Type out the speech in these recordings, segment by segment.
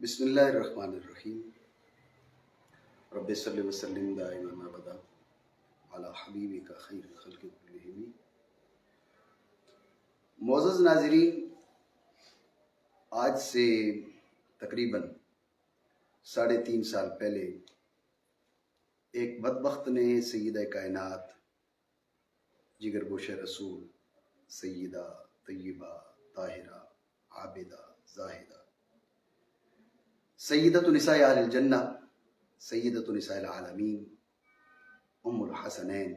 बिस्मिल्लाहिर्रहमानिर्रहीम। रब्बि सल्लि व सल्लिम दाइमन अबदा अला हबीबिका खैरुल खल्क़ि कुल्लिहिम। मोअज़्ज़ज़ नाज़रीन, आज से तकरीबन 3.5 साल पहले एक बदबख्त ने सय्यदा कायनात जिगरगोश रसूल सय्यदा तय्यबा ताहिरा आबिदा ज़ाहिदा सय्यदतु निसाए अहलिल जन्ना सय्यदतु निसाइल आलमीन उम्मुल हसनैन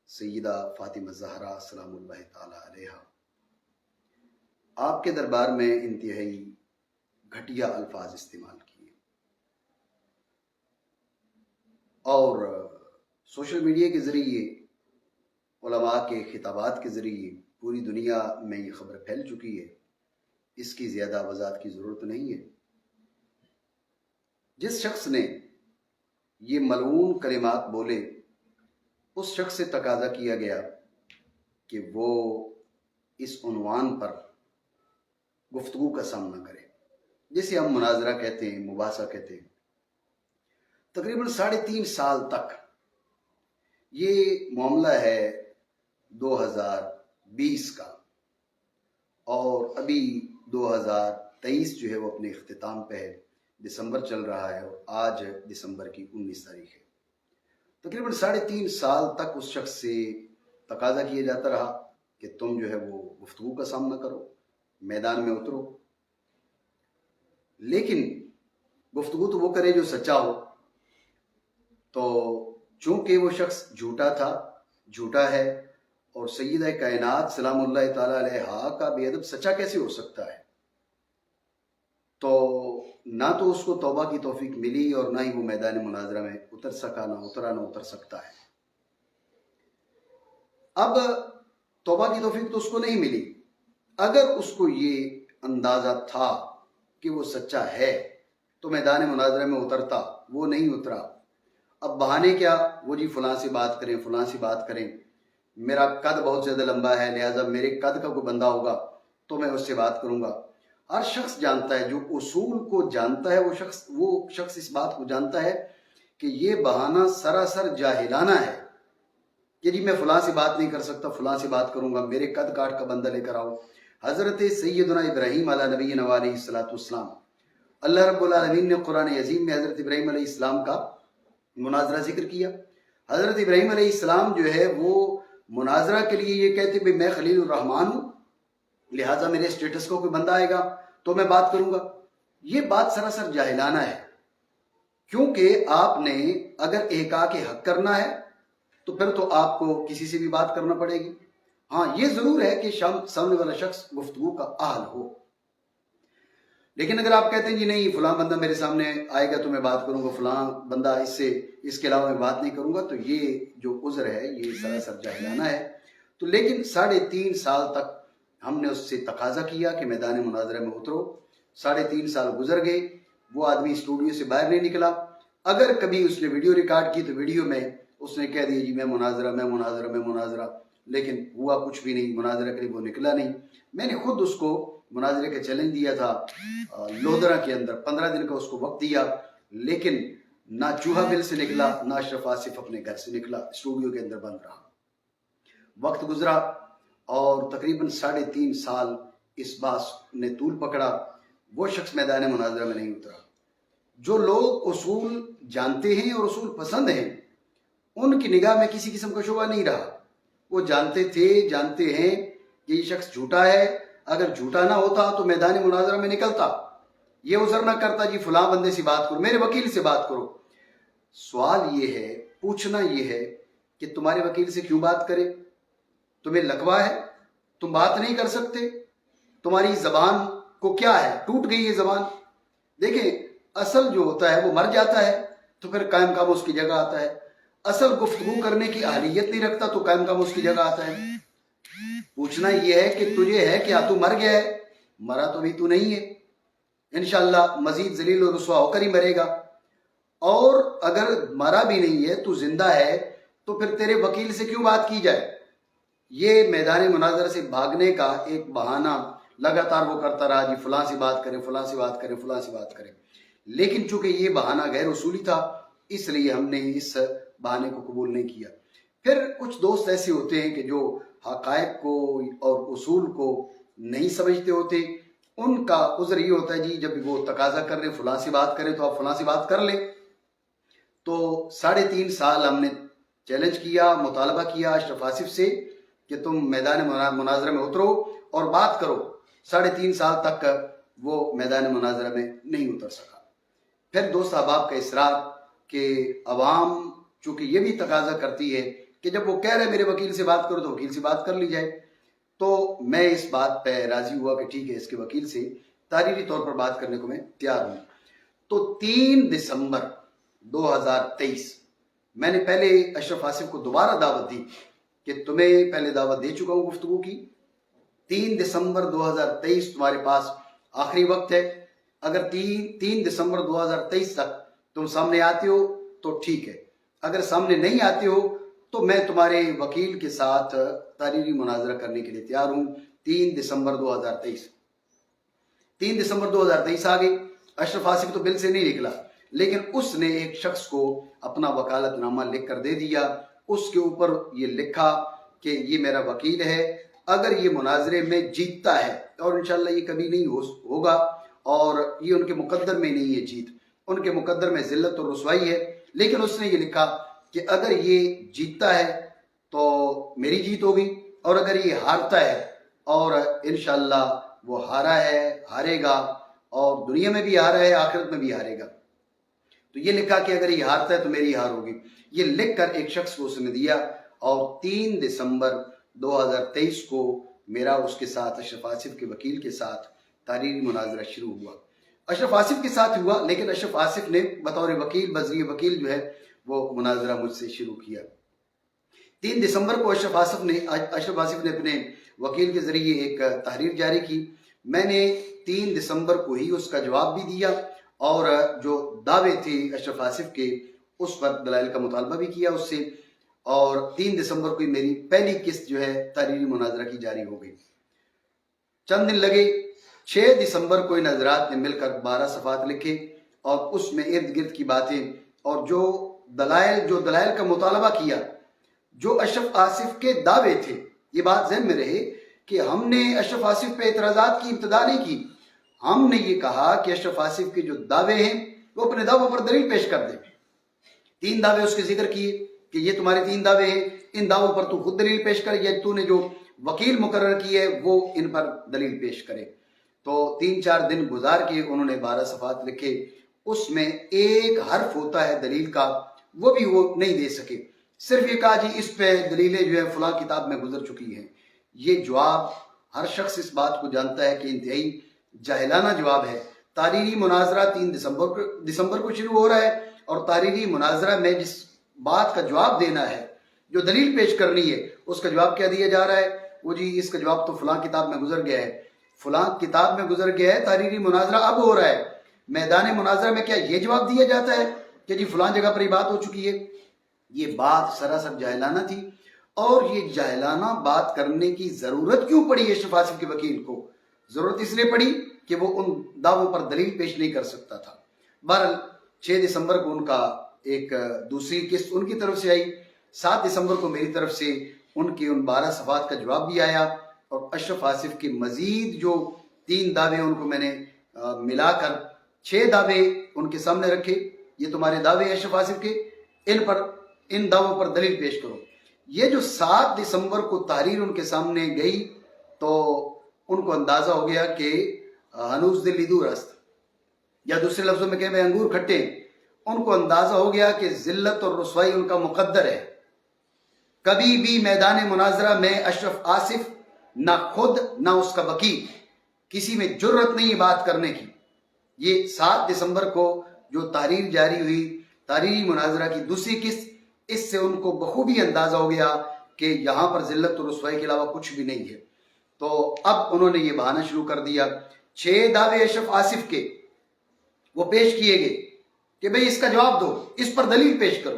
सय्यदा फातिमा ज़हरा सलामुल्लाहि ताला अलैहा आपके दरबार में इंतहाई घटिया अल्फाज इस्तेमाल किए और सोशल मीडिया के ज़रिए उलमा के खिताबात के ज़रिए पूरी दुनिया में ये खबर फैल चुकी है। इसकी ज़्यादा वज़ाहत की ज़रूरत नहीं है। जिस शख्स ने ये मलऊन कलिमात बोले उस शख्स से तकाजा किया गया कि वो इस उन्वान पर गुफ्तगू का सामना करे, जिसे हम मुनाजरा कहते हैं, मुबासा कहते हैं। तकरीबन 3.5 साल तक ये मामला है 2020 का और अभी 2023 जो है वो अपने इख्तिताम पे है। दिसंबर चल रहा है और आज दिसंबर की 19 तारीख है। तकरीबन 3.5 साल तक उस शख्स से तकाजा किया जाता रहा कि तुम जो है वो गुफ्तगू का सामना करो, मैदान में उतरो, लेकिन गुफ्तगू तो वो करे जो सच्चा हो। तो चूंकि वो शख्स झूठा था, झूठा है, और सय्यदा कायनात सलामुल्लाहि ताला अलैहा का बेअदब सच्चा कैसे हो सकता है? तो ना तो उसको तौबा की तौफीक मिली और ना ही वो मैदान मुनाजरा में उतर सका, ना उतर सकता है। अब तौबा की तौफीक तो उसको नहीं मिली। अगर उसको ये अंदाजा था कि वो सच्चा है तो मैदान मुनाजरा में उतरता, वो नहीं उतरा। अब बहाने क्या? वो जी फलां से बात करें, फलां से बात करें, मेरा कद बहुत ज़्यादा लंबा है, लिहाजा मेरे कद का कोई बंदा होगा तो मैं उससे बात करूंगा। हर शख्स जानता है, जो उसूल को जानता है वो शख्स इस बात को जानता है कि ये बहाना सरासर जाहिलाना है कि जी मैं फलां से बात नहीं कर सकता, फलां से बात करूंगा, मेरे कद काट का बंदा लेकर आओ। हज़रत सैयदना इब्राहीम अला नबीना व अलैहिस्सलातु वस्सलाम, अल्लाह रब्बुल आलमीन ने कुरान अज़ीम में हज़रत इब्राहीम अलैहिस्सलाम का मुनाजरा जिक्र किया। हज़रत इब्राहीम अलैहिस्सलाम जो है वो मुनाजरा के लिए ये कहते भाई मैं खलीलुर रहमान हूँ, लिहाजा मेरे स्टेटस को कोई बंदा आएगा तो मैं बात करूंगा। ये बात सरासर जाहिलाना है, क्योंकि आपने अगर एहका के हक करना है तो फिर तो आपको किसी से भी बात करना पड़ेगी। हाँ, ये जरूर है कि सामने वाला शख्स गुफ्तगू का अहल हो, लेकिन अगर आप कहते हैं जी नहीं फलां बंदा मेरे सामने आएगा तो मैं बात करूंगा, फलां बंदा इसके अलावा मैं बात नहीं करूंगा, तो ये जो उज़्र है ये सरासर जाहिलाना है। तो लेकिन 3.5 साल तक हमने उससे तकाजा किया कि मैदान मुनाजरा में उतरो। 3.5 साल गुजर गए, वो आदमी स्टूडियो से बाहर नहीं निकला। अगर कभी उसने वीडियो रिकॉर्ड की तो वीडियो में उसने कह दिया जी मैं मुनाजरा, लेकिन हुआ कुछ भी नहीं, मुनाजरा के लिए वो निकला नहीं। मैंने खुद उसको मुनाजरे का चैलेंज दिया था लोधरा के अंदर, 15 दिन का उसको वक्त दिया, लेकिन ना चूहा बिल से निकला, ना अशरफ आसिफ अपने घर से निकला, स्टूडियो के अंदर बंद रहा। वक्त गुजरा और तकरीबन 3.5 साल इस बात ने तूल पकड़ा, वो शख्स मैदान मुनाजरा में नहीं उतरा। जो लोग उसूल जानते हैं और उसूल पसंद हैं, उनकी निगाह में किसी किस्म का शुबा नहीं रहा। वो जानते हैं कि ये शख्स झूठा है। अगर झूठा ना होता तो मैदान मुनाजरा में निकलता, ये उज़र ना करता जी फलां बंदे से बात करो, मेरे वकील से बात करो। सवाल ये है, पूछना ये है कि तुम्हारे वकील से क्यों बात करे? तुम्हें लकवा है? तुम बात नहीं कर सकते? तुम्हारी जबान को क्या है? टूट गई है जबान। देखें, असल जो होता है वो मर जाता है तो फिर कायम काम उसकी जगह आता है। असल गुफ्तगू करने की अहलियत नहीं रखता तो कायम काम उसकी जगह आता है। पूछना यह है कि तुझे है क्या? तू मर गया है? मरा तो भी तू नहीं है, इंशाअल्लाह मजीद जलील और रुसवा होकर ही मरेगा। और अगर मरा भी नहीं है, तू जिंदा है, तो फिर तेरे वकील से क्यों बात की जाए? ये मैदान मुनाजरा से भागने का एक बहाना लगातार वो करता रहा जी फलां से बात करें, फलां से बात करें, फलां से बात करें। लेकिन चूंकि ये बहाना गैर उसूली था, इसलिए हमने इस बहाने को कबूल नहीं किया। फिर कुछ दोस्त ऐसे होते हैं कि जो हकायक को और उसूल को नहीं समझते होते, उनका उज़्र ये होता है जी जब वो तकाजा कर रहे फलां से बात करें तो आप फलां से बात कर लें। तो 3.5 साल हमने चैलेंज किया, मुतालबा किया अशरफ आसिफ से कि तुम मैदान मुनाजरा में उतरो और बात करो। 3.5 साल तक वो मैदान मुनाजरा में नहीं उतर सका। फिर दोस्त अहबाब का इसरार कि अवाम चूंकि ये भी तकाजा करती है कि जब वो कह रहे मेरे वकील से बात करो तो वकील से बात कर ली जाए, तो मैं इस बात पे राजी हुआ कि ठीक है, इसके वकील से तारीरी तौर पर बात करने को मैं तैयार हूं। तो 3 दिसंबर 2023 मैंने पहले अशरफ आसिफ को दोबारा दावत दी कि तुम्हें पहले दावत दे चुका हूं गुफ्तगू की। 3 दिसंबर 2023 तुम्हारे पास आखिरी वक्त है। अगर 3 दिसंबर 2023 तक तुम सामने आते हो तो ठीक है, अगर सामने नहीं आते हो तो मैं तुम्हारे वकील के साथ तारीरी मुनाजरा करने के लिए तैयार हूं। 3 दिसंबर 2023 3 दिसंबर 2023 आ गई। अशरफ आसिफ तो बिल से नहीं निकला, लेकिन उसने एक शख्स को अपना वकालतनामा लिख कर दे दिया। उसके ऊपर ये लिखा कि ये मेरा वकील है, अगर ये मुनाजरे में जीतता है, और इंशाल्लाह ये कभी नहीं होगा, और ये उनके मुकद्दर में नहीं है जीत, उनके मुकद्दर में जिल्लत और रुसवाई है, लेकिन उसने ये लिखा कि अगर ये जीतता है तो मेरी जीत होगी, और अगर ये हारता है, और इंशाल्लाह वो हारा है, हारेगा, और दुनिया में भी हारा है, आखिरत में भी हारेगा। तो ये लिखा कि अगर ये हारता है तो मेरी हार होगी। ये लिख कर एक शख्स को उसने दिया, और 3 दिसंबर 2023 को मेरा उसके साथ अशरफ आसिफ के वकील के साथ तारीरी मुनाजरा शुरू हुआ। अशरफ आसिफ के साथ हुआ, लेकिन अशरफ आसिफ ने बतौर वकील, बजरिए वकील जो है वो मुनाजरा मुझसे शुरू किया। 3 दिसंबर को अशरफ आसिफ ने अपने वकील के जरिए एक तहरीर जारी की। मैंने 3 दिसंबर को ही उसका जवाब भी दिया, और जो दावे थे अशरफ आसिफ के उस पर दलाइल का मुतालबा भी किया उससे, और 3 दिसंबर को मेरी पहली किस्त जो है तारीरी मुनाजरा की जारी हो गई। चंद दिन लगे, 6 दिसंबर को इन हजरात ने मिलकर 12 सफ़ात लिखे, और उसमें इर्द गिर्द की बातें और जो दलाइल का मुतालबा किया, जो अशरफ आसिफ के दावे थे। ये बात ज़हन में रहे कि हमने अशरफ आसिफ पे एतराज़ात की इब्तिदा नहीं की, हमने ये कहा कि अशरफ आसिफ के जो दावे हैं वो अपने दावों पर दलील पेश कर दे। 3 दावे उसके जिक्र किए कि ये तुम्हारे 3 दावे हैं, इन दावों पर तू खुद दलील पेश कर, या तूने जो वकील मुकर्रर की है वो इन पर दलील पेश करे। तो 3-4 दिन गुजार के उन्होंने 12 सफ़ात लिखे। उसमें एक हर्फ होता है दलील का, वो भी वो नहीं दे सके, सिर्फ ये कहा जी इस पे दलीलें जो है फलां किताब में गुजर चुकी हैं। ये जवाब हर शख्स इस बात को जानता है कि इंतहाई जाहिलाना जवाब है। तारीरी मुनाजरा 3 दिसंबर को शुरू हो रहा है, और तारीरी मुनाजरा में जिस बात का जवाब देना है, जो दलील पेश करनी है, उसका जवाब क्या दिया जा रहा है? वो जी इसका जवाब तो फलां किताब में गुजर गया है, फलां किताब में गुजर गया है, तारीरी मुनाजरा अब हो रहा है। मैदान मुनाजरा में क्या ये जवाब दिया जाता है कि जी फलां जगह पर ये बात हो चुकी है? ये बात सरासर जाहिलाना थी, और ये जाहिलाना बात करने की जरूरत क्यों पड़ी अशरफ आसिफ के वकील को? जरूरत इसलिए पड़ी कि वो उन दावों पर दलील पेश नहीं कर सकता था। बहरहाल 6 दिसंबर को उनका एक दूसरी किस्त उनकी तरफ से आई। 7 दिसंबर को मेरी तरफ से उनके उन 12 सफ़ात का जवाब भी आया, और अशरफ आसिफ के मजीद जो 3 दावे उनको मैंने मिलाकर 6 दावे उनके सामने रखे। ये तुम्हारे दावे अशरफ आसिफ के, इन दावों पर दलील पेश करो। ये जो 7 दिसंबर को तहरीर उनके सामने गई, तो उनको अंदाजा हो गया कि हनूज दिल दूर अस्त, या दूसरे लफ्जों में कहें अंगूर खट्टे। उनको अंदाजा हो गया कि जिल्लत और रुसवाई उनका मुकद्दर है। कभी भी मैदान मुनाजरा में अशरफ आसिफ ना खुद ना उसका वकील किसी में जुर्रत नहीं है बात करने की। ये 7 दिसंबर को जो तहरीर जारी हुई, तहरीरी मुनाजरा की दूसरी किस्त, इससे उनको बखूबी अंदाजा हो गया कि यहां पर जिल्लत और रुसवाई के अलावा कुछ भी नहीं है। तो अब उन्होंने ये बहाना शुरू कर दिया। 6 दावे अशरफ आसिफ के वो पेश किए गए कि भाई इसका जवाब दो, इस पर दलील पेश करो।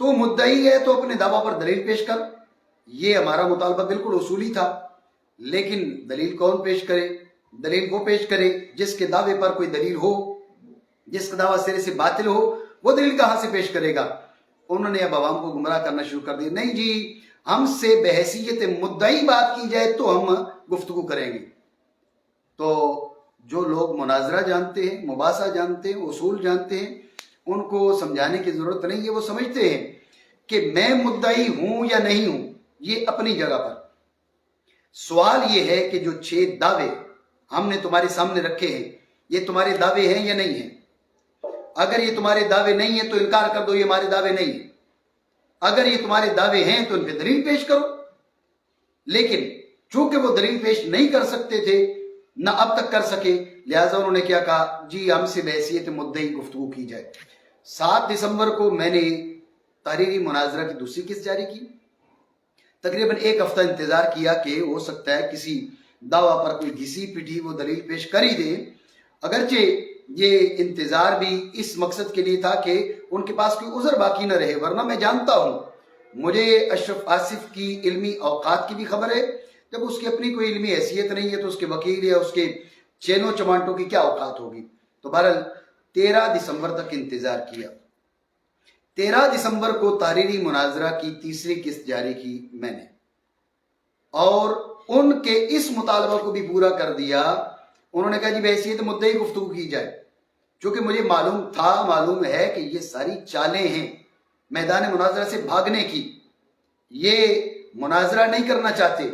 तो मुद्दई है तो अपने दावा पर दलील पेश कर। ये हमारा मुतालबा बिल्कुल उसूली था। لیکن دلیل کون پیش کرے؟ دلیل وہ پیش کرے جس کے دعوے پر کوئی دلیل ہو، جس کا دعویٰ سرے سے باطل ہو، وہ دلیل کہاں سے پیش کرے گا؟ انہوں نے اب عوام کو گمراہ کرنا شروع کر دیا، نہیں جی ہم سے بحیثیت مدعی بات کی جائے تو ہم گفتگو کریں گے۔ تو جو لوگ مناظرہ جانتے ہیں، مباحثہ جانتے ہیں، اصول جانتے ہیں، ان کو سمجھانے کی ضرورت نہیں ہے۔ وہ سمجھتے ہیں کہ میں مدعی ہوں یا نہیں ہوں، یہ اپنی جگہ پر۔ سوال یہ ہے کہ جو 6 دعوے ہم نے تمہارے سامنے رکھے ہیں، یہ تمہارے دعوے ہیں یا نہیں ہیں؟ اگر یہ تمہارے دعوے نہیں ہیں تو انکار کر دو یہ ہمارے دعوے نہیں ہیں، اگر یہ تمہارے دعوے ہیں تو ان پہ دلیل پیش کرو۔ لیکن چونکہ وہ دلیل پیش نہیں کر سکتے تھے، نہ اب تک کر سکے، لہٰذا انہوں نے کیا کہا، جی ہم سے بحیثیت مدعی گفتگو کی جائے۔ 7 دسمبر کو میں نے تحریری مناظرہ کی دوسری قسط جاری کی۔ تقریباً 1 ہفتہ انتظار کیا کہ ہو سکتا ہے کسی دعویٰ پر کوئی گھسی پٹی وہ دلیل پیش کر ہی دے، اگرچہ یہ انتظار بھی اس مقصد کے لیے تھا کہ ان کے پاس کوئی عذر باقی نہ رہے، ورنہ میں جانتا ہوں، مجھے اشرف آصف کی علمی اوقات کی بھی خبر ہے۔ جب اس کی اپنی کوئی علمی حیثیت نہیں ہے تو اس کے وکیل یا اس کے چینوں چمانٹوں کی کیا اوقات ہوگی؟ تو بہرحال 13 دسمبر تک انتظار کیا۔ 13 دسمبر کو تحریری مناظرہ کی تیسری قسط جاری کی میں نے، اور ان کے اس مطالبہ کو بھی پورا کر دیا۔ انہوں نے کہا جی بحیثیت مدعی گفتگو کی جائے، چونکہ مجھے معلوم ہے کہ یہ ساری چالیں ہیں میدان مناظرہ سے بھاگنے کی۔ یہ مناظرہ نہیں کرنا چاہتے۔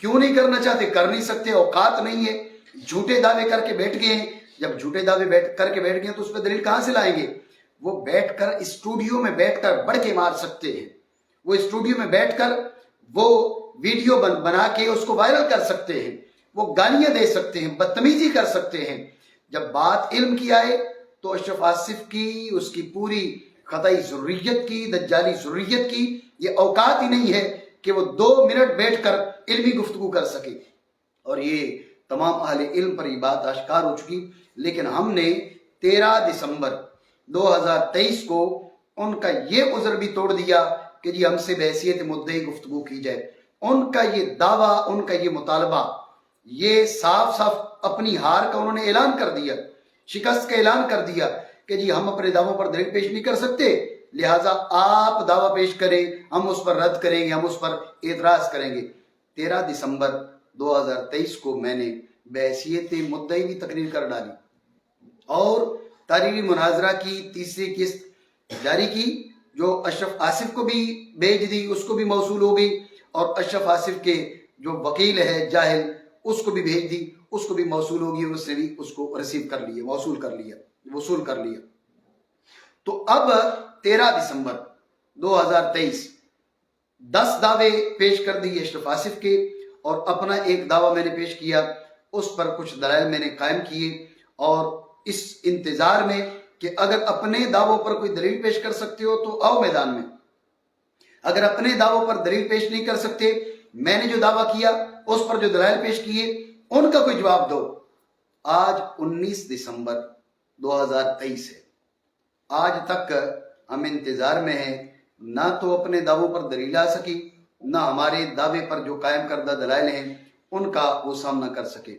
کیوں نہیں کرنا چاہتے؟ کر نہیں سکتے، اوقات نہیں ہے، جھوٹے دعوے کر کے بیٹھ گئے ہیں۔ جب جھوٹے دعوے کر کے بیٹھ گئے ہیں تو اس پہ دلیل کہاں سے لائیں گے؟ وہ بیٹھ کر اسٹوڈیو میں بیٹھ کر بڑھ کے مار سکتے ہیں، وہ اسٹوڈیو میں بیٹھ کر وہ ویڈیو بنا کے اس کو وائرل کر سکتے ہیں، وہ گالیاں دے سکتے ہیں، بدتمیزی کر سکتے ہیں۔ جب بات علم کی آئے تو اشرف آصف کی، اس کی پوری خطائی ضروریت کی، دجالی ضروریت کی یہ اوقات ہی نہیں ہے کہ وہ 2 منٹ بیٹھ کر علمی گفتگو کر سکے، اور یہ تمام اہل علم پر یہ بات آشکار ہو چکی۔ لیکن ہم نے 13 دسمبر 2023 کو ان کا یہ عذر بھی توڑ دیا کہ جی ہم سے بحیثیت مدعی گفتگو کی جائے۔ ان کا یہ دعویٰ، ان کا یہ مطالبہ، یہ صاف صاف اپنی ہار کا انہوں نے اعلان کر دیا، شکست کا اعلان کر دیا کہ جی ہم اپنے دعووں پر دلیل پیش نہیں کر سکتے، لہٰذا آپ دعویٰ پیش کریں، ہم اس پر رد کریں گے، ہم اس پر اعتراض کریں گے۔ 13 دسمبر 2023 کو میں نے بحیثیت مدعی بھی تقریر کر ڈالی اور تحریری مناظرہ کی تیسری قسط جاری کی، جو اشرف آصف کو بھی بھیج دی، اس کو بھی موصول ہو گئی، اور اشرف آصف کے جو وکیل ہے جاہل اس کو بھی بھیج دی، اس کو بھی موصول ہوگی، اس نے بھی اس کو ریسیو کر لیا، وصول کر لیا۔ تو اب 13 دسمبر 2023 10 دعوے پیش کر دیے اشرف آصف کے، اور اپنا ایک دعویٰ میں نے پیش کیا، اس پر کچھ دلائل میں نے قائم کیے، اور اس انتظار میں کہ اگر اپنے دعووں پر کوئی دلیل پیش کر سکتے ہو تو آؤ میدان میں، اگر اپنے دعووں پر دلیل پیش نہیں کر سکتے، میں نے جو دعویٰ کیا اس پر جو دلائل پیش کیے ان کا کوئی جواب دو۔ آج 19 دسمبر 2023 ہے، آج تک ہم انتظار میں ہیں، نہ تو اپنے دعووں پر دلیل آ سکی، نہ ہمارے دعوے پر جو قائم کردہ دلائل ہیں ان کا وہ سامنا کر سکے۔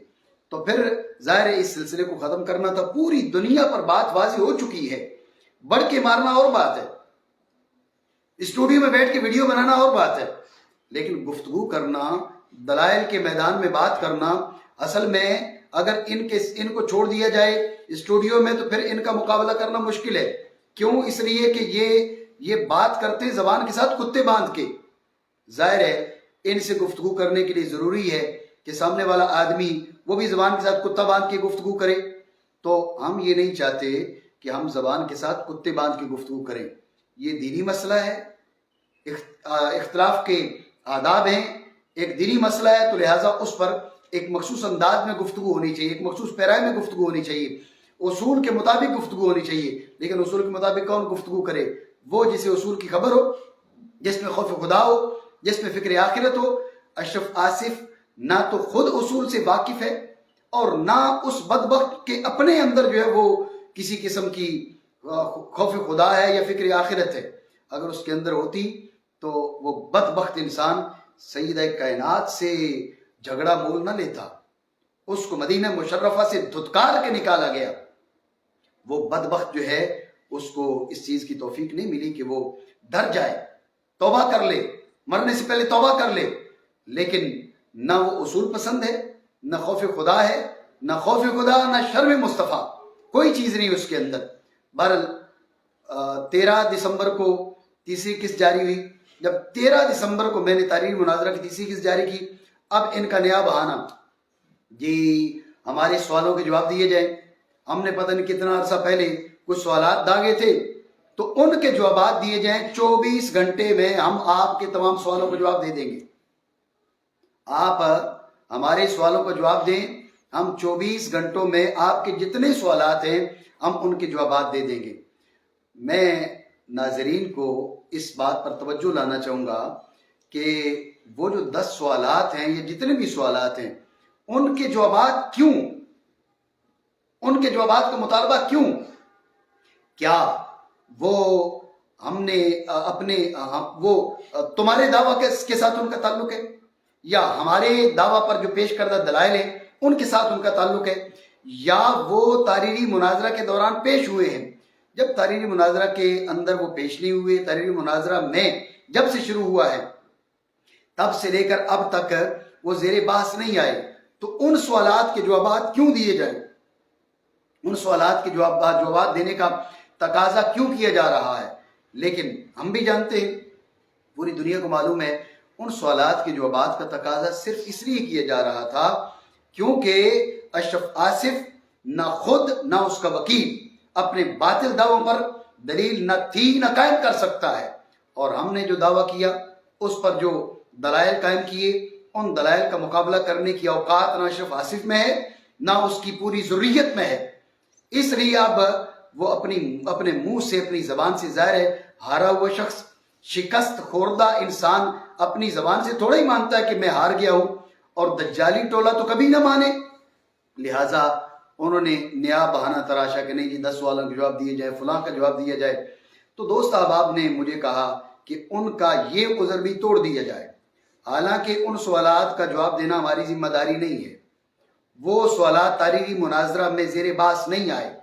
تو پھر ظاہر ہے اس سلسلے کو ختم کرنا تھا۔ پوری دنیا پر بات واضح ہو چکی ہے، بڑھ کے مارنا اور بات ہے، اسٹوڈیو میں بیٹھ کے ویڈیو بنانا اور بات ہے، لیکن گفتگو کرنا، دلائل کے میدان میں بات کرنا، اصل میں اگر ان کو چھوڑ دیا جائے اسٹوڈیو میں تو پھر ان کا مقابلہ کرنا مشکل ہے۔ کیوں؟ اس لیے کہ یہ بات کرتے زبان کے ساتھ کتے باندھ کے۔ ظاہر ہے ان سے گفتگو کرنے کے لیے ضروری ہے کہ سامنے والا آدمی وہ بھی زبان کے ساتھ کتا باندھ کے گفتگو کرے، تو ہم یہ نہیں چاہتے کہ ہم زبان کے ساتھ کتے باندھ کے گفتگو کریں۔ یہ دینی مسئلہ ہے، اختلاف کے آداب ہیں، ایک دینی مسئلہ ہے، تو لہٰذا اس پر ایک مخصوص انداز میں گفتگو ہونی چاہیے، ایک مخصوص پیرائے میں گفتگو ہونی چاہیے، اصول کے مطابق گفتگو ہونی چاہیے۔ لیکن اصول کے مطابق کون گفتگو کرے؟ وہ جسے اصول کی خبر ہو، جس میں خوف خدا ہو، جس میں فکر آخرت ہو۔ اشرف آصف نہ تو خود اصول سے واقف ہے اور نہ اس بدبخت کے اپنے اندر جو ہے وہ کسی قسم کی خوف خدا ہے یا فکر آخرت ہے۔ اگر اس کے اندر ہوتی تو وہ بدبخت انسان سیدہ کائنات سے झगड़ा मोल न लेता, उसको मदीना मुशर्रफा से धुतकार के निकाला गया। वो बदबख्त जो है उसको इस चीज की तौफीक नहीं मिली कि वो डर जाए, तौबा कर ले, मरने से पहले तौबा कर ले। लेकिन ना वो उसूल पसंद है, ना खौफ खुदा है, ना खौफ खुदा, ना शर्म मुस्तफ़ा, कोई चीज नहीं उसके अंदर। बहरहाल 13 दिसंबर को तीसरी किस्त जारी हुई। जब 13 दिसंबर को मैंने तारीर मुनाजरा की तीसरी किस्त जारी की, अब इनका नया बहाना जी हमारे सवालों के जवाब दिए जाए। हमने पता नहीं कितना अरसा पहले कुछ सवालात दागे थे, तो उनके जवाब दिए जाएं। 24 घंटे में हम आपके तमाम सवालों का जवाब दे देंगे। आप हमारे सवालों का जवाब दें, हम 24 घंटों में आपके जितने सवालात हैं हम उनके जवाब दे देंगे। मैं नाजरीन को इस बात पर तवज्जो लाना चाहूँगा कि वो जो 10 सवालात हैं या जितने भी सवालात हैं उनके जवाब क्यों, उनके जवाब का मुतालबा क्यों? क्या वो हमने अपने वो तुम्हारे दावा के साथ उनका ताल्लुक है, या हमारे दावा पर जो पेश करदा दलाइल है उनके साथ उनका ताल्लुक है, या वो तारीरी मुनाजरा के दौरान पेश हुए हैं? जब तारीरी मुनाजरा के अंदर वो पेश नहीं हुए, तारीरी मुनाजरा में जब से शुरू हुआ है तब से लेकर अब तक वो ज़ेरे बहस नहीं आए, तो उन सवालात के जवाब क्यों दिए जाए? उन सवालात के जवाब देने का तकाजा क्यों किया जा रहा है? लेकिन हम भी जानते हैं, पूरी दुनिया को मालूम है, उन सवालात के जवाब का तकाजा सिर्फ इसलिए किया जा रहा था क्योंकि अशरफ आसिफ ना खुद ना उसका वकील अपने बातिल दावों पर दलील न थी न कायम कर सकता है, और हमने जो दावा किया उस पर जो दलाइल कायम किए, उन दलाइल का मुकाबला करने की औकात ना अशरफ आसिफ में है ना उसकी पूरी ज़ुर्रियत में है। इसलिए अब वो अपने मुंह से, अपनी जबान से, ज़ाहिर है हारा हुआ शख्स, शिकस्त खोरदा इंसान अपनी जबान से थोड़ा ही मानता है कि मैं हार गया हूं, और दज्जाली टोला तो कभी ना माने। लिहाजा उन्होंने नया बहाना तराशा कि नहीं जी 10 सवालों के जवाब दिए जाए, फलां का जवाब दिया जाए। तो दोस्त अहबाब ने मुझे कहा कि उनका ये उज़र भी तोड़ दिया जाए। हालांकि उन सवालात का जवाब देना हमारी जिम्मेदारी नहीं है। वो सवालात तारीरी मुनाजरा में ज़ेरे बहस नहीं आए।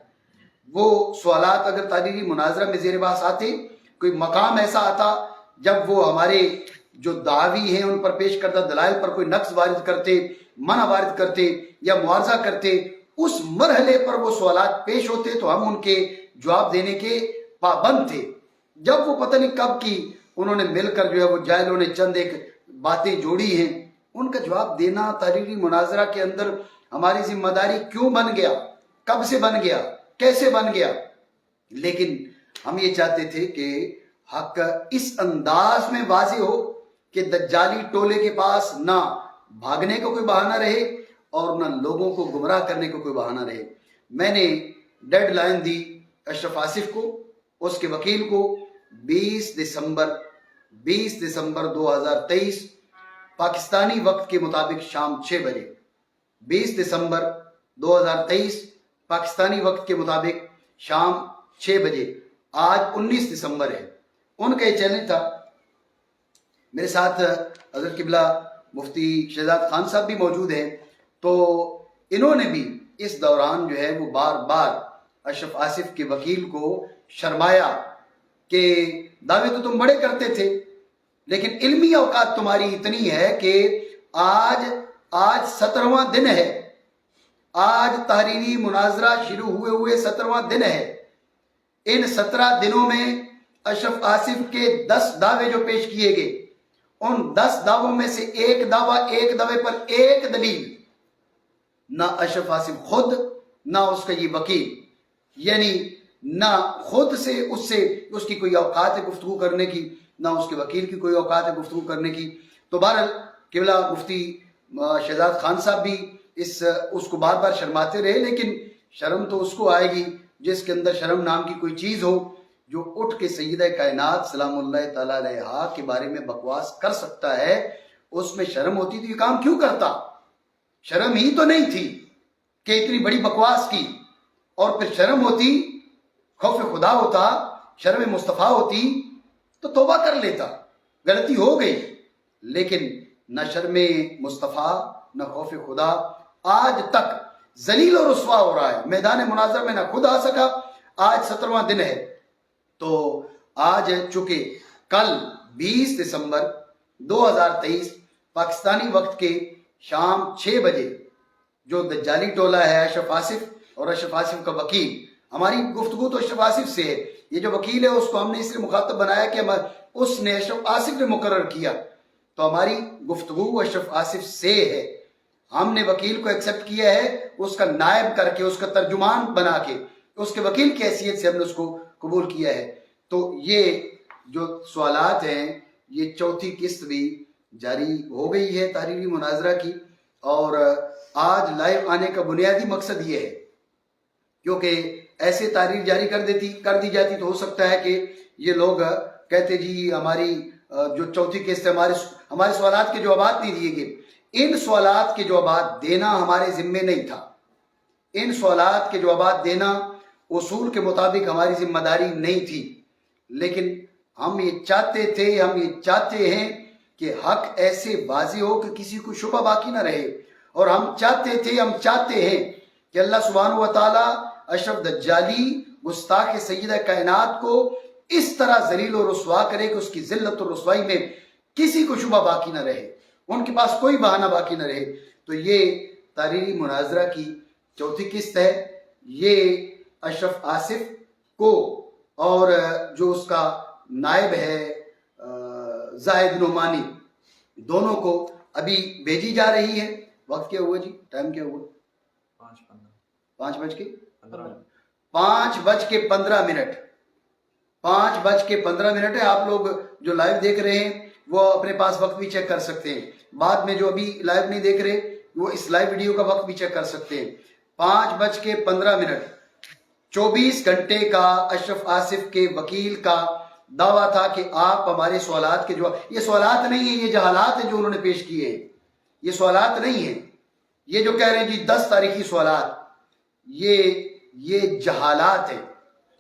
वो सवालात अगर तारीरी मुनाजरा में ज़ेरे बहस आते, कोई मकाम ऐसा आता जब वो हमारे जो दावी हैं उन पर पेश करता दलाइल पर कोई नक्स वारिद करते, मना वारिद करते या मुआवजा करते, उस मरहले पर वो सवालात पेश होते तो हम उनके जवाब देने के पाबंद थे। जब वो पता नहीं कब की उन्होंने मिलकर जो है वो जाहिलों ने चंद एक बातें जोड़ी हैं, उनका जवाब देना तारीरी मुनाजरा के अंदर हमारी जिम्मेदारी क्यों बन गया, कब से बन गया, कैसे बन गया? लेकिन हम ये चाहते थे कि हक इस अंदाज में वाज़े हो कि दज्जाली टोले के पास ना भागने को कोई बहाना रहे और ना लोगों को गुमराह करने को कोई बहाना रहे। मैंने डेडलाइन दी अशरफ आसिफ को, उसके वकील को 20 दिसंबर 2023 पाकिस्तानी वक्त के मुताबिक शाम 6 बजे, 20 दिसंबर 2023 पाकिस्तानी वक्त के मुताबिक शाम 6 बजे। आज 19 दिसंबर है। उनका ये चैलेंज था। मेरे साथ हज़रत किबला मुफ्ती शहजाद खान साहब भी मौजूद हैं, तो इन्होंने भी इस दौरान जो है वो बार बार अशरफ आसिफ के वकील को शर्माया कि दावे तो तुम बड़े करते थे, लेकिन इल्मी औकात तुम्हारी इतनी है कि आज 17वां दिन है, आज तहरीरी मुनाजरा शुरू हुए 17वां दिन है। इन 17 दिनों में अशरफ आसिफ के 10 दावे जो पेश किए गए, उन 10 दावों में से एक दावा, एक दावे पर एक दलील, ना अशरफ आसिफ खुद ना उसका ये वकील, यानी ना खुद से उसकी कोई औकात है गुफ्तगू करने की, ना उसके वकील की कोई औकात है गुफ्तगू करने की। तो बहरहाल किबला मुफ्ती शहजाद खान साहब भी उसको बार बार शर्माते रहे, लेकिन शर्म तो उसको आएगी जिसके अंदर शर्म नाम की कोई चीज़ हो, जो उठ के सैयदा कायनात सलामुल्लाह तआला अलैहा के बारे में बकवास कर सकता है। उसमें शर्म होती तो ये काम क्यों करता? शर्म ही तो नहीं थी कि इतनी बड़ी बकवास की, और फिर शर्म होती, खौफ खुदा होता, शर्म मुस्तफ़ा होती तो तौबा कर लेता। गलती हो गई, लेकिन न शर्म मुस्तफ़ा نہ خوف خدا. آج تک ذلیل و رسوا ہو رہا ہے, میدان مناظرہ میں نہ خود آ سکا. آج 17واں دن ہے. تو آج چونکہ کل 20 دسمبر 2023 پاکستانی وقت کے شام 6 بجے جو دجالی ٹولہ ہے اشرف آصف اور اشرف آصف کا وکیل, ہماری گفتگو تو اشرف آصف سے ہے, یہ جو وکیل ہے اس کو ہم نے اس لیے مخاطب بنایا کہ اس نے اشرف آصف نے مقرر کیا, تو ہماری گفتگو اشرف آصف سے ہے. ہم نے وکیل کو ایکسپٹ کیا ہے, اس کا نائب کر کے, اس کا ترجمان بنا کے, اس کے وکیل کی حیثیت سے ہم نے اس کو قبول کیا ہے. تو یہ جو سوالات ہیں, یہ چوتھی قسط بھی جاری ہو گئی ہے تحریری مناظرہ کی. اور آج لائیو آنے کا بنیادی مقصد یہ ہے, کیونکہ ایسے تحریر جاری کر دی جاتی تو ہو سکتا ہے کہ یہ لوگ کہتے جی ہماری جو چوتھی قسط ہے, ہمارے سوالات کے جوابات نہیں دیے گئے. ان سوالات کے جوابات دینا ہمارے ذمے نہیں تھا. ان سوالات کے جوابات دینا اصول کے مطابق ہماری ذمہ داری نہیں تھی. لیکن ہم یہ چاہتے ہیں کہ حق ایسے واضح ہو کہ کسی کو شبہ باقی نہ رہے. اور ہم چاہتے ہیں کہ اللہ سبحانہ و تعالی اشرف دجالی گستاخ سیدہ کائنات کو اس طرح ذلیل و رسوا کرے کہ اس کی ذلت و رسوائی میں کسی کو شبہ باقی نہ رہے, ان کے پاس کوئی بہانہ باقی نہ رہے. تو یہ تحریری مناظرہ کی چوتھی قسط ہے. یہ اشرف آصف کو اور جو اس کا نائب ہے زاہد نعمانی, دونوں کو ابھی بھیجی جا رہی ہے. وقت کیا ہوا جی, ٹائم کیا ہوا؟ 5:15. 5:15 ہے. آپ لوگ جو لائیو دیکھ رہے ہیں وہ اپنے پاس وقت بھی چیک کر سکتے ہیں. بعد میں جو ابھی لائیو نہیں دیکھ رہے وہ اس لائیو ویڈیو کا وقت بھی چیک کر سکتے ہیں. 5:15. 24 گھنٹے کا اشرف آصف کے وکیل کا دعویٰ تھا کہ آپ ہمارے سوالات کے جواب, یہ سوالات نہیں ہیں, یہ جہالات ہیں جو انہوں نے پیش کیے ہیں. یہ سوالات نہیں ہیں. یہ جو کہہ رہے ہیں جی 10 تاریخی سوالات, یہ جہالات ہیں.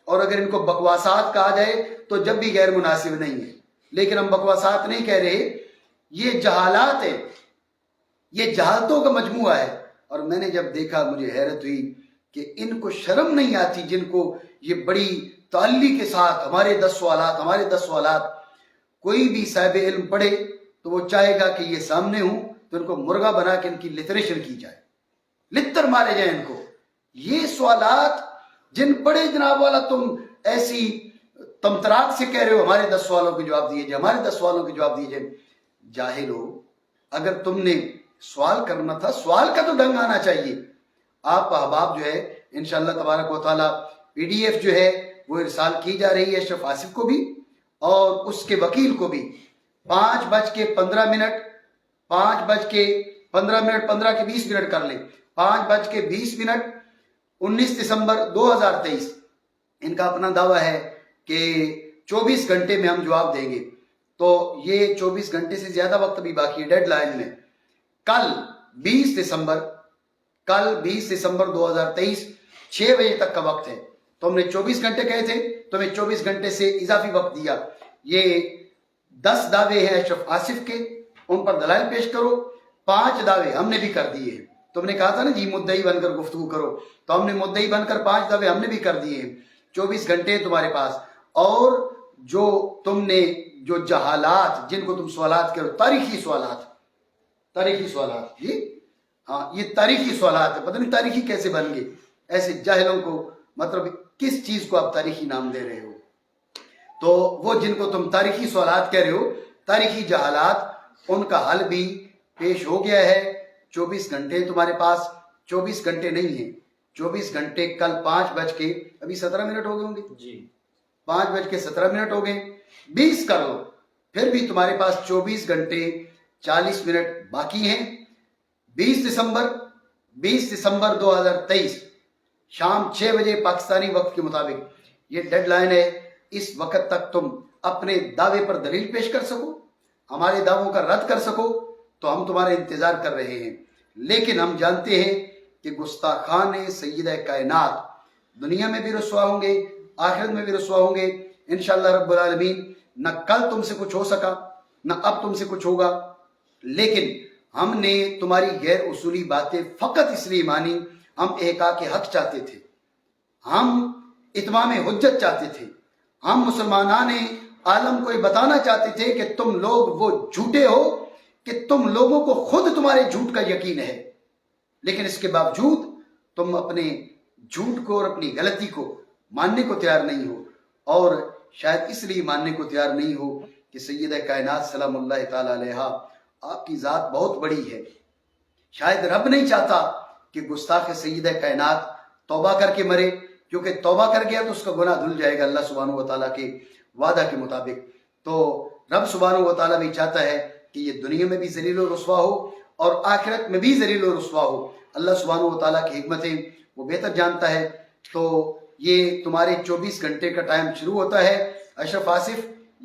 اور اگر ان کو بکواسات کہا جائے تو جب بھی غیر مناسب نہیں ہے. لیکن ہم بکواسات نہیں کہہ رہے, یہ جہالات ہیں, یہ جہالتوں کا مجموعہ ہے. اور میں نے جب دیکھا مجھے حیرت ہوئی کہ ان کو شرم نہیں آتی, جن کو یہ بڑی تعلی کے ساتھ ہمارے 10 سوالات. کوئی بھی صاحب علم پڑھے تو وہ چاہے گا کہ یہ سامنے ہوں تو ان کو مرغا بنا کے ان کی لٹریشن کی جائے, لتر مارے جائیں ان کو. یہ سوالات جن پڑھے جناب والا تم ایسی تمتراک سے کہہ رہے ہو ہمارے 10 سوالوں کے جواب دیے جائیں. جاہل ہو. اگر تم نے سوال کرنا تھا, سوال کا تو ڈنگ آنا چاہیے. آپ احباب جو ہے انشاءاللہ تبارک و تعالی PDF جو ہے وہ ارسال کی جا رہی ہے اشرف آصف کو بھی اور اس کے وکیل کو بھی. 5:15. 15 کے 20 منٹ کر لیں. 5:20. 19 دسمبر 2023 ان کا اپنا دعویٰ ہے کہ 24 گھنٹے میں ہم جواب دیں گے. تو یہ 24 گھنٹے سے زیادہ وقت بھی باقی ہے ڈیڈ لائن میں. کل 20 دسمبر 2023 6 بجے تک کا وقت ہے. تو ہم نے 24 گھنٹے کہے تھے, تو ہمیں 24 گھنٹے سے اضافی وقت دیا. یہ 10 دعوے ہیں اشرف آصف کے, ان پر دلائل پیش کرو. 5 دعوے ہم نے بھی کر دیے ہیں. تم نے کہا تھا نا جی مدعی بن کر گفتگو کرو, تو ہم نے مدعی بن کر 5 دعوے ہم نے بھی کر دیے ہیں. 24 گھنٹے تمہارے پاس. اور جو تم نے جو جہالات جن کو تم سوالات کرو, تاریخی سوالات جی ہاں یہ تاریخی سوالات ہے. پتہ نہیں تاریخی کیسے بن گئے. ایسے جاہلوں کو مطلب کس چیز کو آپ تاریخی نام دے رہے ہو. تو وہ جن کو تم تاریخی سوالات کہہ رہے ہو, تاریخی جہالات, ان کا حل بھی پیش ہو گیا ہے. 24 گھنٹے تمہارے پاس. 24 گھنٹے نہیں ہیں, 24 گھنٹے کل 5:17 ہو گئے ہوں گے جی. 5:17 ہو گئے. 20 کر لو, پھر بھی تمہارے پاس 24 گھنٹے 40 منٹ باقی ہیں. 20 دسمبر 2023 شام 6 بجے پاکستانی وقت کے مطابق یہ ڈیڈ لائن ہے. اس وقت تک تم اپنے دعوے پر دلیل پیش کر سکو, ہمارے دعووں کا رد کر سکو, تو ہم تمہارا انتظار کر رہے ہیں. لیکن ہم جانتے ہیں کہ گستاخان سیدہ کائنات دنیا میں بھی رسوا ہوں گے, آخرت میں بھی رسوا ہوں گے انشاءاللہ رب العالمین. نہ کل تم سے کچھ ہو سکا, نہ اب تم سے کچھ ہوگا, لیکن ہم نے تمہاری غیر اصولی باتیں فقط اس لیے مانی، ہم احقاق حق چاہتے تھے، ہم اتمام حجت چاہتے تھے، ہم مسلمانان عالم کو یہ بتانا چاہتے تھے کہ تم لوگ وہ جھوٹے ہو کہ تم لوگوں کو خود تمہارے جھوٹ کا یقین ہے، لیکن اس کے باوجود تم اپنے جھوٹ کو اور اپنی غلطی کو ماننے کو تیار نہیں ہو، اور شاید اس لیے ماننے کو تیار نہیں ہو کہ سیدہ کائنات سلام اللہ تعالی علیہا آپ کی ذات بہت بڑی ہے، شاید رب نہیں چاہتا کہ گستاخ سیدہ کائنات توبہ کر کے مرے، کیونکہ توبہ کر گیا تو اس کا گناہ دھل جائے گا اللہ سبحانہ و تعالیٰ کے وعدہ کے مطابق۔ تو رب سبحانہ و تعالیٰ بھی چاہتا ہے کہ یہ دنیا میں بھی ذلیل و رسوا ہو اور آخرت میں بھی ذلیل و رسوا ہو۔ اللہ سبحانہ و تعالیٰ کی حکمتیں وہ بہتر جانتا ہے۔ تو یہ تمہارے 24 گھنٹے کا ٹائم شروع ہوتا ہے اشرف آصف،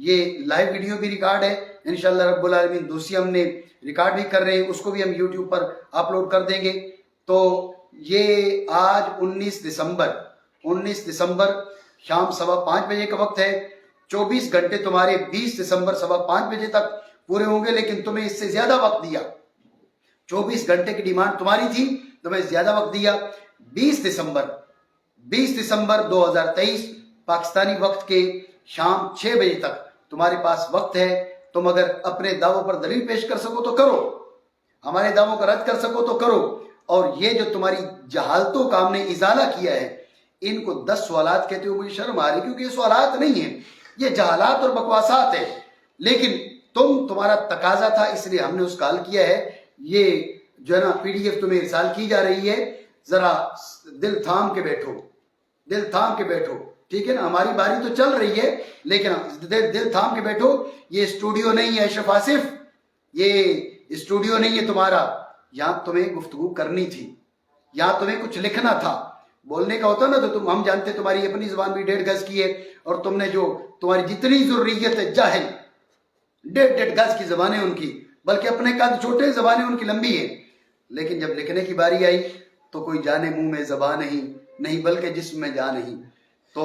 یہ لائیو ویڈیو بھی ریکارڈ ہے انشاءاللہ رب العالمین، دوسری ہم نے ریکارڈ بھی کر رہے ہیں، اس کو بھی ہم یوٹیوب پر اپلوڈ کر دیں گے۔ تو یہ آج 19 دسمبر شام 5:15 بجے کا وقت ہے، 24 گھنٹے تمہارے 20 دسمبر 5:15 بجے تک پورے ہوں گے، لیکن تمہیں اس سے زیادہ وقت دیا، 24 گھنٹے کی ڈیمانڈ تمہاری تھی، تمہیں زیادہ وقت دیا۔ 20 دسمبر 2023 پاکستانی وقت کے شام 6 بجے تک تمہارے پاس وقت ہے۔ تم اگر اپنے دعووں پر دلیل پیش کر سکو تو کرو، ہمارے دعووں کا رد کر سکو تو کرو، اور یہ جو تمہاری جہالتوں کا ہم نے ازالہ کیا ہے، ان کو 10 سوالات کہتے ہوئے مجھے شرم آ رہی، کیونکہ یہ سوالات نہیں ہیں، یہ جہالات اور بکواسات ہے، لیکن تمہارا تقاضا تھا اس لیے ہم نے اس کا حل کیا ہے۔ یہ جو ہے نا PDF تمہیں ارسال کی جا رہی ہے، ذرا دل تھام کے بیٹھو، ٹھیک ہے نا، ہماری باری تو چل رہی ہے لیکن دل تھام کے بیٹھو۔ یہ اسٹوڈیو نہیں ہے اشرف آصف، یہ اسٹوڈیو نہیں ہے تمہارا، یہاں تمہیں گفتگو کرنی تھی، یہاں تمہیں کچھ لکھنا تھا، بولنے کا ہوتا نا تو ہم جانتے تمہاری اپنی زبان بھی 1.5 گز کی ہے، اور تم نے جو تمہاری جتنی ضروریت ہے جاہل 1.5 گز کی زبانیں ان کی، بلکہ اپنے قد چھوٹے زبانیں ان کی لمبی ہیں، لیکن جب لکھنے کی باری آئی تو کوئی جانے منہ میں زبان نہیں بلکہ جسم میں جان نہیں۔ تو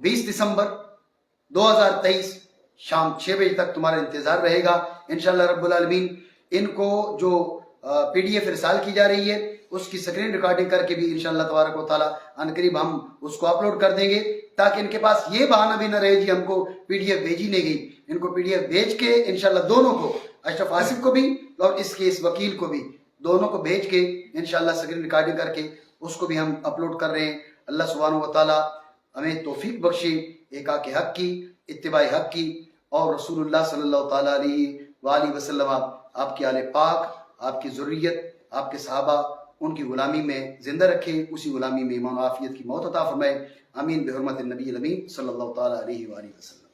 20 دسمبر 2023 شام 6 بجے تک تمہارا انتظار رہے گا انشاءاللہ رب العالمین۔ ان کو جو PDF ارسال کی جا رہی ہے اس کی سکرین ریکارڈنگ کر کے بھی انشاءاللہ تبارک و تعالیٰ عنقریب ہم اس کو اپلوڈ کر دیں گے، تاکہ ان کے پاس یہ بہانہ بھی نہ رہے جی ہم کو PDF بھیجی نہیں گئی۔ ان کو PDF بھیج کے انشاءاللہ دونوں کو، اشرف آصف کو بھی اور اس کے اس وکیل کو بھی، دونوں کو بھیج کے انشاءاللہ سکرین ریکارڈنگ کر کے اس کو بھی ہم اپلوڈ کر رہے ہیں۔ اللہ سبحانہ و تعالیٰ ہمیں توفیق بخشے احقاق حق کی، اتباع حق کی، اور رسول اللہ صلی اللہ تعالیٰ علیہ وآلہ وسلم آپ کی آل پاک، آپ کی ذریت، آپ کے صحابہ، ان کی غلامی میں زندہ رکھے، اسی غلامی میں ایمان و عافیت کی موت عطا فرمائے۔ آمین بحرمت النبی الامین صلی اللہ تعالیٰ علیہ وآلہ وسلم۔